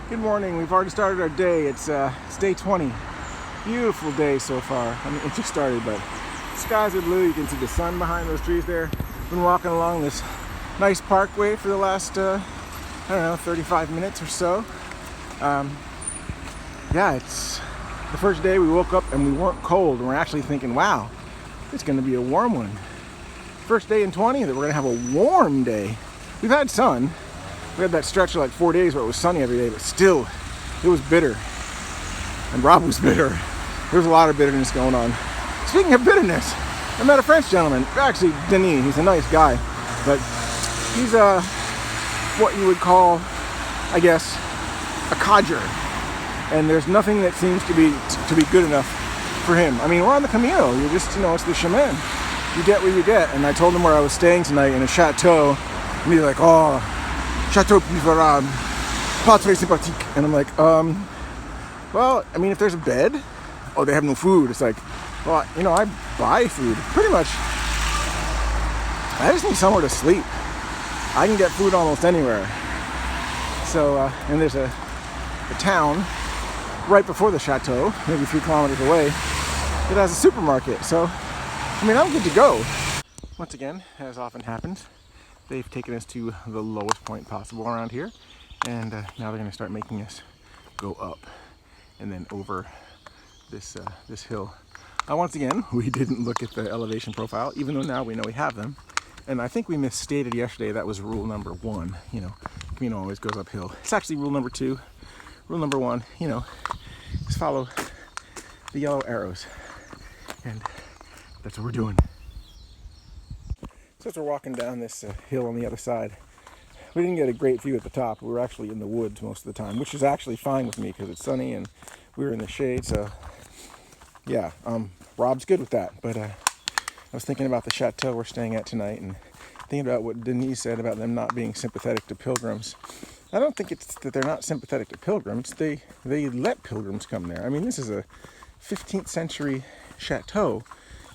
Good morning. We've already started our day. It's day 20. Beautiful day so far. I mean, it just started, but skies are blue. You can see the sun behind those trees there. Been walking along this nice parkway for the last, 35 minutes or so. It's the first day we woke up and we weren't cold. And we're actually thinking, wow, it's going to be a warm one. First day in 20 that we're going to have a warm day. We've had sun. We had that stretch of like 4 days where it was sunny every day, but still, it was bitter. And Rob was bitter. There was a lot of bitterness going on. Speaking of bitterness, I met a French gentleman. Actually, Denis. He's a nice guy, but he's what you would call, I guess, a codger. And there's nothing that seems to be good enough for him. I mean, we're on the Camino. You're just, it's the chemin. You get what you get. And I told him where I was staying tonight in a chateau, and he's like, oh, Château Puyferrat, pas très sympathique. And I'm like, well, I mean, if there's a bed, they have no food. It's like, well, I buy food. Pretty much, I just need somewhere to sleep. I can get food almost anywhere. So, and there's a town right before the chateau, maybe 3 kilometers away, that has a supermarket. So, I mean, I'm good to go. Once again, as often happens, they've taken us to the lowest point possible around here, and now they're going to start making us go up and then over this hill. Once again, we didn't look at the elevation profile, even though now we know we have them. And I think we misstated yesterday that was rule number 1. Camino always goes uphill. It's actually rule number 2. Rule number 1, just follow the yellow arrows, and that's what we're doing. So as we're walking down this hill on the other side, we didn't get a great view at the top. We were actually in the woods most of the time, which is actually fine with me because it's sunny and we were in the shade. So yeah, Rob's good with that. But I was thinking about the chateau we're staying at tonight and thinking about what Denise said about them not being sympathetic to pilgrims. I don't think it's that they're not sympathetic to pilgrims. They let pilgrims come there. I mean, this is a 15th century chateau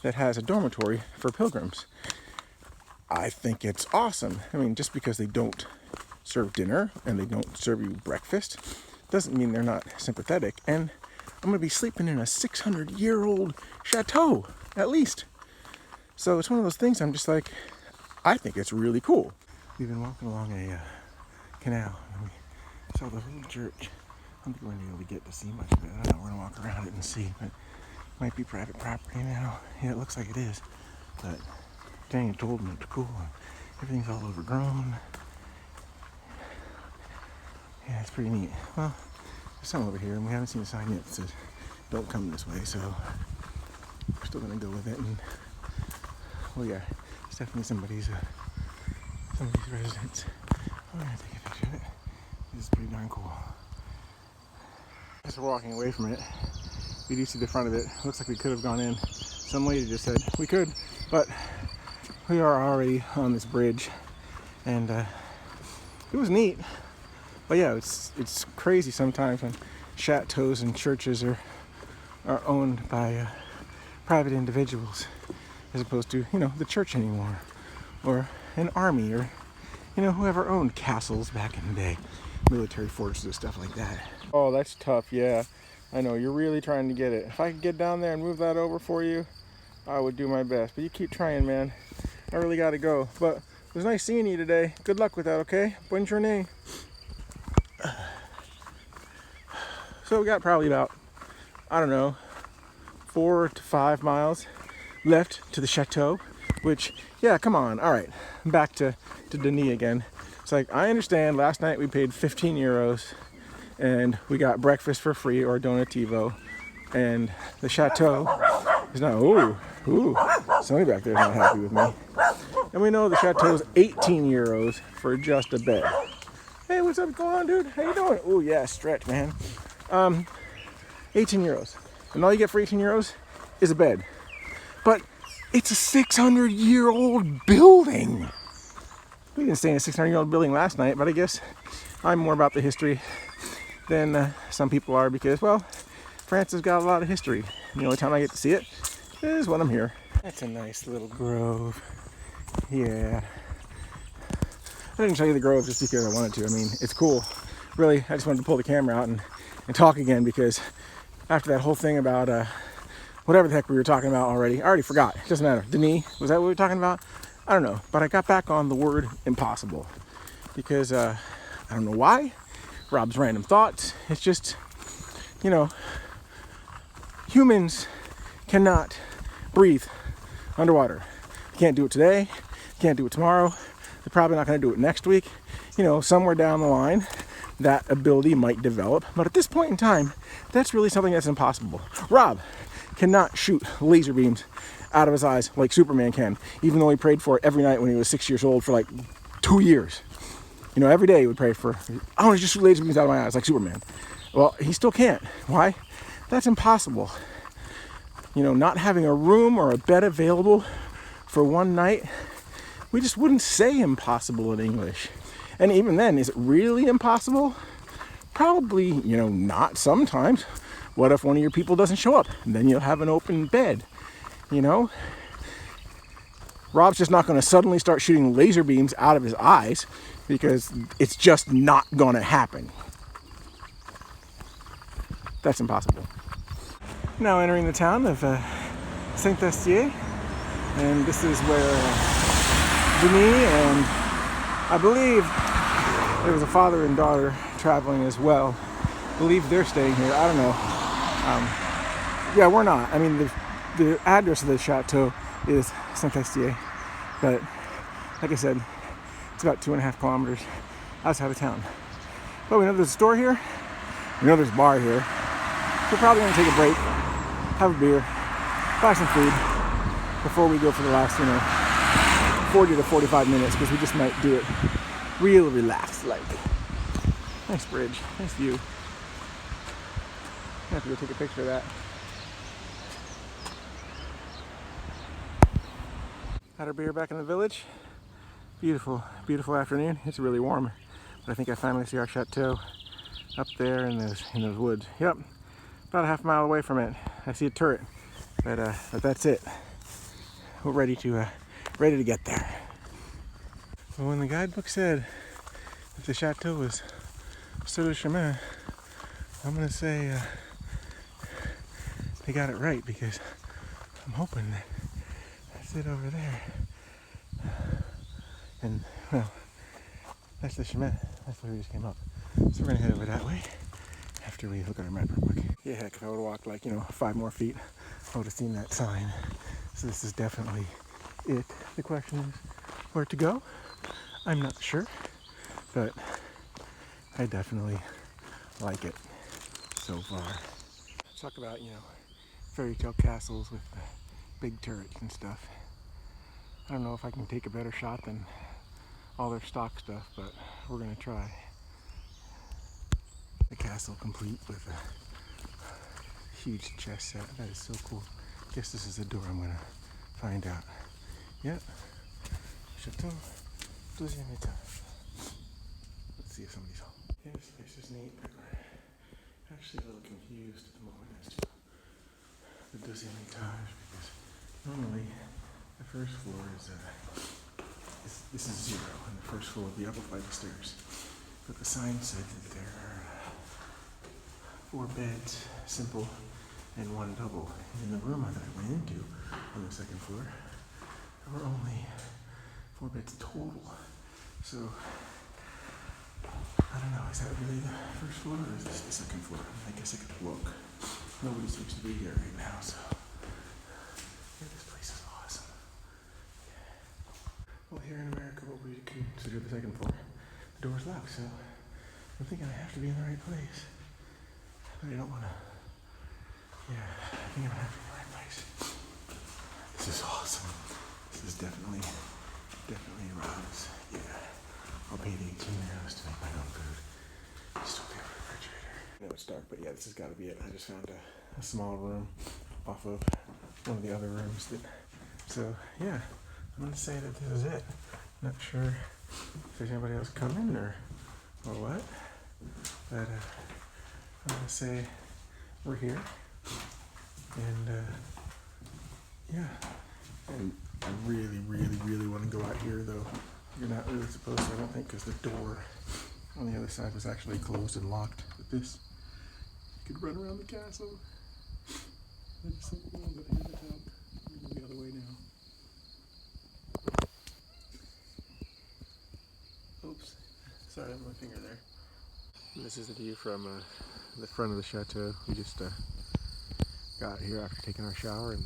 that has a dormitory for pilgrims. I think it's awesome. I mean, just because they don't serve dinner and they don't serve you breakfast doesn't mean they're not sympathetic. And I'm going to be sleeping in a 600-year-old chateau, at least. So it's one of those things I'm just like, I think it's really cool. We've been walking along a canal and we saw the little church. I don't think we're going to be able to get to see much of it. I don't know, we're going to walk around it and see, but it might be private property now. Yeah, it looks like it is, but Daniel told me it's cool. Everything's all overgrown. Yeah, it's pretty neat. Well, there's something over here, and we haven't seen a sign yet that says don't come this way, so we're still gonna go with it. And oh yeah, it's definitely somebody's residence. I'm gonna take a picture of it. This is pretty darn cool. As we're walking away from it, we do see the front of it. Looks like we could have gone in. Some lady just said we could, but we are already on this bridge, and it was neat. But yeah, it's crazy sometimes when chateaus and churches are owned by private individuals, as opposed to the church anymore, or an army, or whoever owned castles back in the day, military fortresses, stuff like that. Oh, that's tough. Yeah, I know you're really trying to get it. If I could get down there and move that over for you, I would do my best. But you keep trying, man. I really gotta go, but it was nice seeing you today. Good luck with that, okay? Bonne journée. So we got probably about, 4 to 5 miles left to the chateau, which, yeah, come on. All right, back to Denis again. It's like, I understand last night we paid 15 euros and we got breakfast for free or donativo, and the chateau is not, ooh, somebody back there is not happy with me. And we know the chateau is 18 euros for just a bed. Hey, what's up going on, dude? How you doing? Oh yeah, stretch, man. 18 euros. And all you get for 18 euros is a bed. But it's a 600-year-old building. We didn't stay in a 600-year-old building last night, but I guess I'm more about the history than some people are because, well, France has got a lot of history. And the only time I get to see it is when I'm here. That's a nice little grove. Yeah. I didn't show you the grove just because I wanted to. I mean, it's cool. really, I just wanted to pull the camera out and talk again, because after that whole thing about whatever the heck we were talking about already, I already forgot. It doesn't matter. Denis, was that what we were talking about? I don't know. But I got back on the word impossible because I don't know why. Rob's random thoughts. It's just, you know, humans cannot breathe underwater. You can't do it today. You can't do it tomorrow. They're probably not going to do it next week. You know, somewhere down the line, that ability might develop. But at this point in time, that's really something that's impossible. Rob cannot shoot laser beams out of his eyes like Superman can, even though he prayed for it every night when he was 6 years old for like 2 years. You know, every day he would pray for, I want to just shoot laser beams out of my eyes like Superman. Well, he still can't. Why? That's impossible. You know, not having a room or a bed available for one night, we just wouldn't say impossible in English. And even then, is it really impossible? Probably, you know, not sometimes. What if one of your people doesn't show up? And then you'll have an open bed, you know? Rob's just not going to suddenly start shooting laser beams out of his eyes because it's just not going to happen. That's impossible. Now entering the town of Saint-Estier, and this is where Denis and I believe there was a father and daughter traveling as well. I believe they're staying here. I don't know. Yeah, we're not. I mean, the address of the chateau is Saint-Estier, but like I said, it's about 2.5 kilometers outside of town. But we know there's a store here. We know there's a bar here. We're probably going to take a break, have a beer, buy some food before we go for the last, 40 to 45 minutes, because we just might do it real relaxed like. Nice bridge, nice view. I have to go take a picture of that. Had our beer back in the village. Beautiful, beautiful afternoon. It's really warm, but I think I finally see our chateau up there in those woods. Yep, about a half mile away from it. I see a turret, but that's it. We're ready to get there. Well, when the guidebook said that the chateau was sur le chemin, I'm gonna say they got it right, because I'm hoping that that's it over there. And well, that's the chemin. That's where we just came up. So we're gonna head over that way after we look at our map real quick. Yeah, heck, if I would have walked like 5 more feet, I would have seen that sign. So this is definitely it. The question is where to go. I'm not sure, but I definitely like it so far. Talk about, fairy tale castles with big turrets and stuff. I don't know if I can take a better shot than all their stock stuff, but we're gonna try. The castle complete with a huge chess set. That is so cool. Guess this is the door. I'm gonna find out. Yep. Château, deuxième étage. Let's see if somebody's home. Yeah, this place is neat, but we're actually a little confused at the moment as to the deuxième étage, because normally the first floor is this is 0, and the first floor will be up a flight of stairs. But the sign said that there are 4 beds, simple, and 1 double. And in the room that I went into on the 2nd floor, there were only 4 beds total. So I don't know, is that really the first floor or is this the 2nd floor? I guess I could look. Nobody seems to be here right now, so yeah, this place is awesome. Yeah. Well, here in America, what we consider the 2nd floor, the door's locked, so I'm thinking I have to be in the right place. But I don't want to. Yeah, I think I'm gonna have to be in the right place. This is awesome. This is definitely Rob's. Yeah, I'll pay the 18 euros to make my own food. Just don't be a refrigerator. I know it's dark, but yeah, this has got to be it. I just found a small room off of one of the other rooms. So yeah, I'm gonna say that this is it. Not sure if there's anybody else coming or what, but I'm gonna say we're here, and yeah, and I really want to go out here, though. You're not really supposed to, I don't think, because the door on the other side was actually closed and locked. With this, you could run around the castle. That is so cool, but here's the top. I'm going the other way now. Oops, sorry, I have my finger there. And this is the view from the front of the chateau. We just got here after taking our shower, and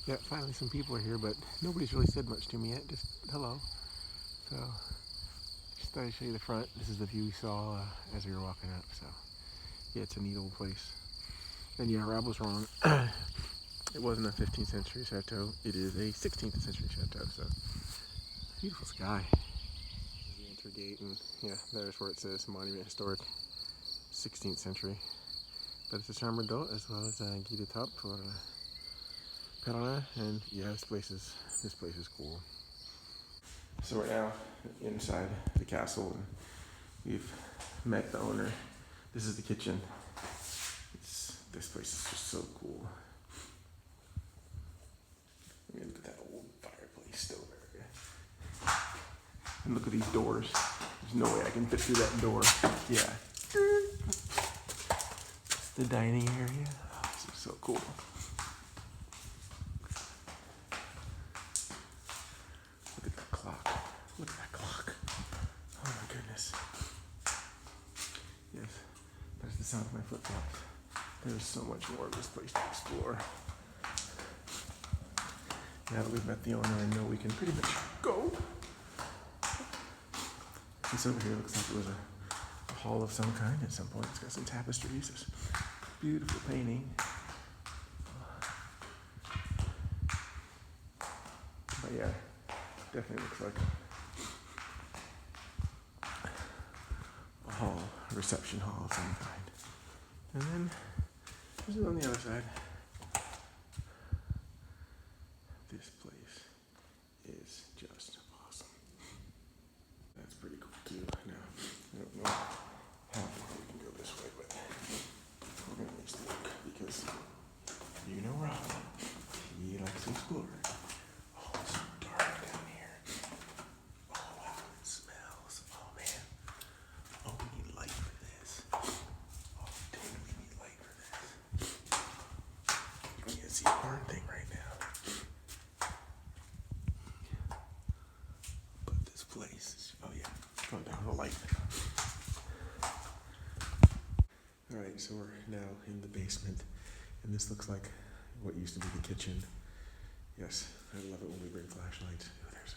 yeah, finally some people are here, but nobody's really said much to me yet, just hello. So, just thought I'd show you the front. This is the view we saw as we were walking up, so yeah, it's a neat old place. And yeah, Rob was wrong. It wasn't a 15th century chateau, it is a 16th century chateau, so beautiful sky. The enter gate, and yeah, there's where it says Monument Historic 16th century. But it's a chambre d'hôte as well as a guide de top for Périgueux, and yeah, this place is cool. So we're now inside the castle, and we've met the owner. This is the kitchen. This place is just so cool. I mean, look at that old fireplace still there. And look at these doors. There's no way I can fit through that door. Yeah. It's the dining area. Oh, this is so cool. Look at that clock. Look at that clock. Oh my goodness. Yes, that's the sound of my flip-flops. There's so much more of this place to explore. Now that we've met the owner, I know we can pretty much go. This over here looks like it was a hall of some kind at some point. It's got some tapestries, this beautiful painting. But yeah, definitely looks like a hall, a reception hall of some kind. And then there's it on the other side. This place is just awesome. That's pretty cool too. Now, I don't know how far we can go this way, but we're gonna at least look, because you know Rob, he likes to explore. Oh, it's so dark down here. Oh wow, it smells. Oh man. Oh, we need light for this. Oh damn, we need light for this. You can't see a darn thing right now. But this place is, oh yeah, going down the light. Alright, so we're now in the basement, and this looks like what used to be the kitchen. Yes, I love it when we bring flashlights. Oh, there's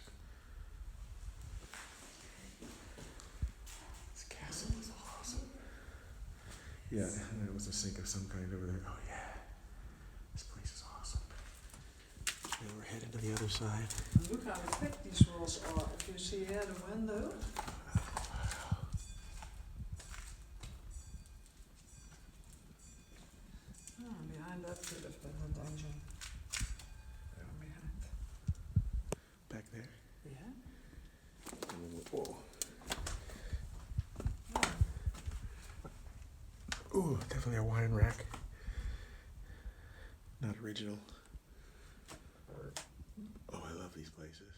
this castle is awesome. Yeah, and there was a sink of some kind over there. Oh yeah, this place is awesome. Now we're headed to the other side. Look how thick these walls are. If you see here the window. Oh, behind that could have been a dungeon. Behind. Back there? Yeah. Whoa. Ooh, definitely a wine rack. Not original. Oh, I love these places.